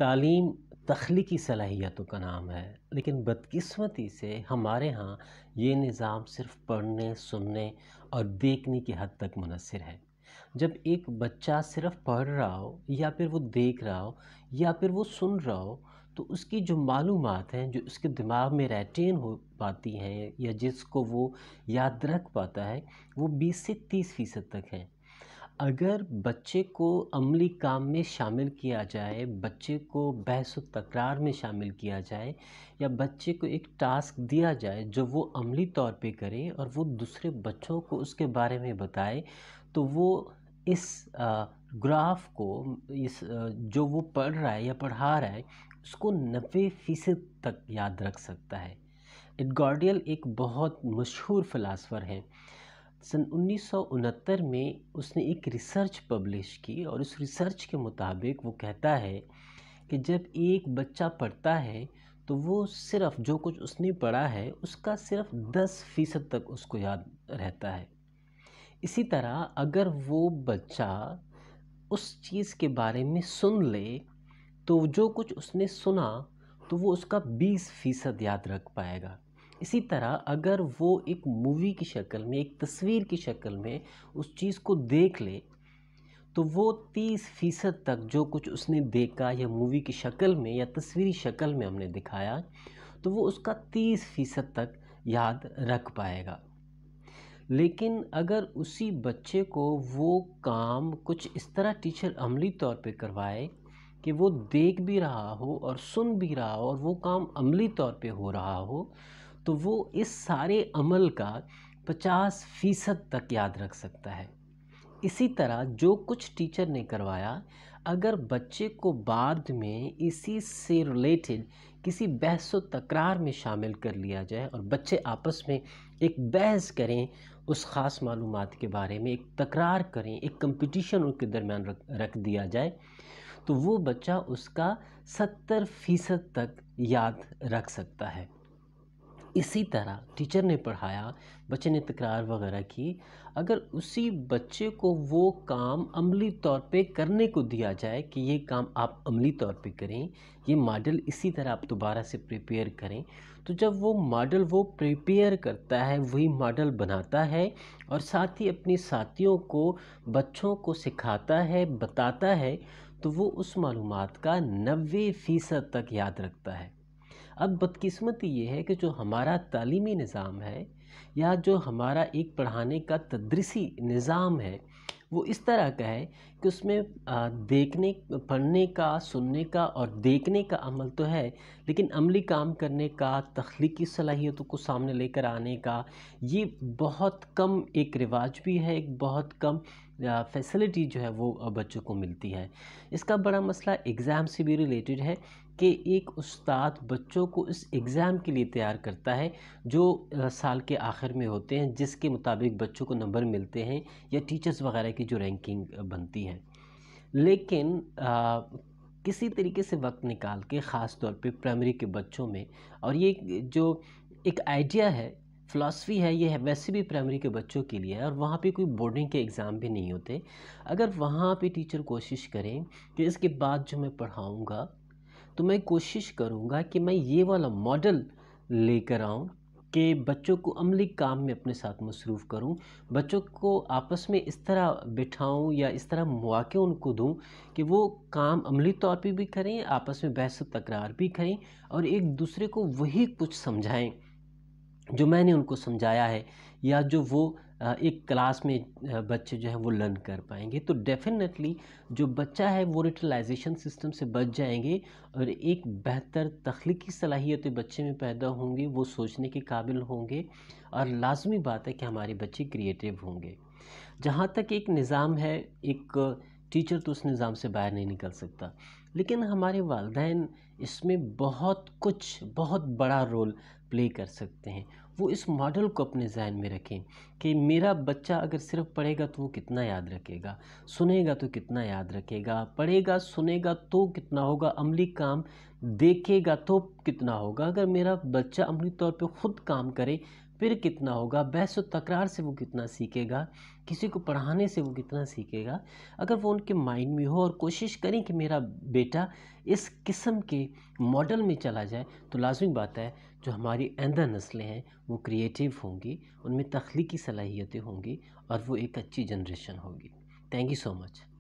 تعلیم تخلیقی صلاحیتوں کا نام ہے، لیکن بدقسمتی سے ہمارے ہاں یہ نظام صرف پڑھنے، سننے اور دیکھنے کی حد تک منحصر ہے۔ جب ایک بچہ صرف پڑھ رہا ہو یا پھر وہ دیکھ رہا ہو یا پھر وہ سن رہا ہو تو اس کی جو معلومات ہیں جو اس کے دماغ میں ریٹین ہو پاتی ہیں یا جس کو وہ یاد رکھ پاتا ہے وہ 20 سے 30% تک ہیں۔ اگر بچے کو عملی کام میں شامل کیا جائے، بچے کو بحث و تکرار میں شامل کیا جائے یا بچے کو ایک ٹاسک دیا جائے جو وہ عملی طور پہ کرے اور وہ دوسرے بچوں کو اس کے بارے میں بتائے تو وہ اس گراف کو جو وہ پڑھ رہا ہے یا پڑھا رہا ہے اس کو 90% تک یاد رکھ سکتا ہے۔ ایڈگارڈیل ایک بہت مشہور فلاسفر ہیں۔ سن 1969 میں اس نے ایک ریسرچ پبلش کی اور اس ریسرچ کے مطابق وہ کہتا ہے کہ جب ایک بچہ پڑھتا ہے تو وہ صرف جو کچھ اس نے پڑھا ہے اس کا صرف 10% تک اس کو یاد رہتا ہے۔ اسی طرح اگر وہ بچہ اس چیز کے بارے میں سن لے تو جو کچھ اس نے سنا تو وہ اس کا 20% یاد رکھ پائے گا۔ اسی طرح اگر وہ ایک مووی کی شکل میں، ایک تصویر کی شکل میں اس چیز کو دیکھ لے تو وہ 30% تک جو کچھ اس نے دیکھا یا مووی کی شکل میں یا تصویری شکل میں ہم نے دکھایا تو وہ اس کا 30% تک یاد رکھ پائے گا۔ لیکن اگر اسی بچے کو وہ کام کچھ اس طرح ٹیچر عملی طور پہ کروائے کہ وہ دیکھ بھی رہا ہو اور سن بھی رہا ہو اور وہ کام عملی طور پہ ہو رہا ہو تو وہ اس سارے عمل کا 50% تک یاد رکھ سکتا ہے۔ اسی طرح جو کچھ ٹیچر نے کروایا اگر بچے کو بعد میں اسی سے ریلیٹڈ کسی بحث و تکرار میں شامل کر لیا جائے اور بچے آپس میں ایک بحث کریں اس خاص معلومات کے بارے میں، ایک تکرار کریں، ایک کمپٹیشن ان کے درمیان رکھ دیا جائے تو وہ بچہ اس کا 70% تک یاد رکھ سکتا ہے۔ اسی طرح ٹیچر نے پڑھایا، بچے نے تکرار وغیرہ کی، اگر اسی بچے کو وہ کام عملی طور پہ کرنے کو دیا جائے کہ یہ کام آپ عملی طور پہ کریں، یہ ماڈل اسی طرح آپ دوبارہ سے پریپیئر کریں، تو جب وہ ماڈل وہ پریپیئر کرتا ہے، وہی ماڈل بناتا ہے اور ساتھ ہی اپنی ساتھیوں کو، بچوں کو سکھاتا ہے، بتاتا ہے تو وہ اس معلومات کا 90% تک یاد رکھتا ہے۔ اب بدقسمتی یہ ہے کہ جو ہمارا تعلیمی نظام ہے یا جو ہمارا ایک پڑھانے کا تدریسی نظام ہے وہ اس طرح کا ہے کہ اس میں دیکھنے، پڑھنے کا، سننے کا اور دیکھنے کا عمل تو ہے لیکن عملی کام کرنے کا، تخلیقی صلاحیتوں کو سامنے لے کر آنے کا یہ بہت کم ایک رواج بھی ہے، ایک بہت کم فیسلٹی جو ہے وہ بچوں کو ملتی ہے۔ اس کا بڑا مسئلہ ایگزام سے بھی ریلیٹڈ ہے کہ ایک استاد بچوں کو اس ایگزام کے لیے تیار کرتا ہے جو سال کے آخر میں ہوتے ہیں، جس کے مطابق بچوں کو نمبر ملتے ہیں یا ٹیچرز وغیرہ کی جو رینکنگ بنتی ہے، لیکن کسی طریقے سے وقت نکال کے خاص طور پہ پرائمری کے بچوں میں، اور یہ جو ایک آئیڈیا ہے، فلاسفی ہے، یہ ہے ویسے بھی پرائمری کے بچوں کے لیے ہے اور وہاں پہ کوئی بورڈنگ کے ایگزام بھی نہیں ہوتے۔ اگر وہاں پہ ٹیچر کوشش کریں کہ اس کے بعد جو میں پڑھاؤں گا تو میں کوشش کروں گا کہ میں یہ والا ماڈل لے کر آؤں کہ بچوں کو عملی کام میں اپنے ساتھ مصروف کروں، بچوں کو آپس میں اس طرح بٹھاؤں یا اس طرح مواقع ان کو دوں کہ وہ کام عملی طور پہ بھی کریں، آپس میں بحث و تکرار بھی کریں اور ایک دوسرے کو وہی کچھ سمجھائیں جو میں نے ان کو سمجھایا ہے یا جو وہ ایک کلاس میں بچے جو ہیں وہ لرن کر پائیں گے۔ تو ڈیفینیٹلی جو بچہ ہے وہ ریٹلائزیشن سسٹم سے بچ جائیں گے اور ایک بہتر تخلیقی صلاحیتیں بچے میں پیدا ہوں گی، وہ سوچنے کے قابل ہوں گے اور لازمی بات ہے کہ ہمارے بچے کریٹیو ہوں گے۔ جہاں تک ایک نظام ہے، ایک ٹیچر تو اس نظام سے باہر نہیں نکل سکتا، لیکن ہمارے والدین اس میں بہت بڑا رول پلے کر سکتے ہیں۔ وہ اس ماڈل کو اپنے ذہن میں رکھیں کہ میرا بچہ اگر صرف پڑھے گا تو وہ کتنا یاد رکھے گا، سنے گا تو کتنا یاد رکھے گا، پڑھے گا، سنے گا تو کتنا ہوگا، عملی کام دیکھے گا تو کتنا ہوگا۔ اگر میرا بچہ عملی طور پہ خود کام کرے، پھر کتنا ہوگا، بحث و تکرار سے وہ کتنا سیکھے گا، کسی کو پڑھانے سے وہ کتنا سیکھے گا۔ اگر وہ ان کے مائنڈ میں ہو اور کوشش کریں کہ میرا بیٹا اس قسم کے ماڈل میں چلا جائے، تو لازمی بات ہے جو ہماری آئندہ نسلیں ہیں وہ کریٹیو ہوں گی، ان میں تخلیقی صلاحیتیں ہوں گی، اور وہ ایک اچھی جنریشن ہوگی۔ Thank you so much.